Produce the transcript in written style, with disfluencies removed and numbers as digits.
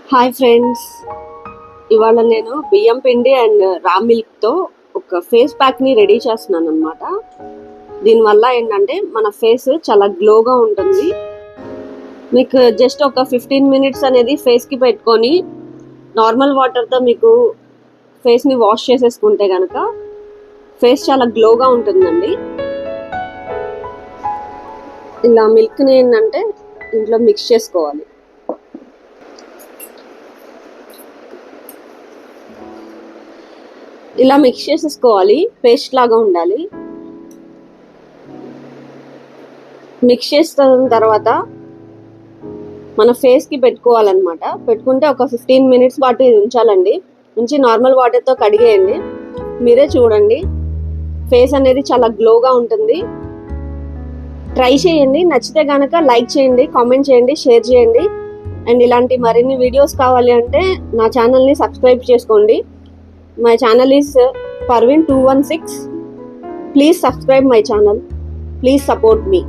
Hi friends, ఇవాళ నేను బియ్యం పిండి అండ్ రా మిల్క్తో ఒక ఫేస్ ప్యాక్ని రెడీ చేస్తున్నాను అనమాట. దీనివల్ల ఏంటంటే మన ఫేస్ చాలా గ్లోగా ఉంటుంది. మీకు జస్ట్ ఒక 15 మినిట్స్ అనేది ఫేస్కి పెట్టుకొని నార్మల్ వాటర్తో మీకు ఫేస్ని వాష్ చేసేసుకుంటే కనుక ఫేస్ చాలా గ్లోగా ఉంటుందండి. ఇలా మిల్క్ని ఏంటంటే ఇంట్లో మిక్స్ చేసుకోవాలి. ఇలా మిక్స్ చేసేసుకోవాలి, పేస్ట్ లాగా ఉండాలి. మిక్స్ చేసిన తర్వాత మన ఫేస్కి పెట్టుకోవాలన్నమాట. పెట్టుకుంటే ఒక 15 మినిట్స్ పాటు ఇది ఉంచాలండి. ఉంచి నార్మల్ వాటర్తో కడిగేయండి. మీరే చూడండి, ఫేస్ అనేది చాలా గ్లోగా ఉంటుంది. ట్రై చేయండి. నచ్చితే కనుక లైక్ చేయండి, కామెంట్ చేయండి, షేర్ చేయండి. అండ్ ఇలాంటి మరిన్ని వీడియోస్ కావాలి అంటే నా ఛానల్ని సబ్స్క్రైబ్ చేసుకోండి. My channel is Parveen 216. Please subscribe my channel. Please support me.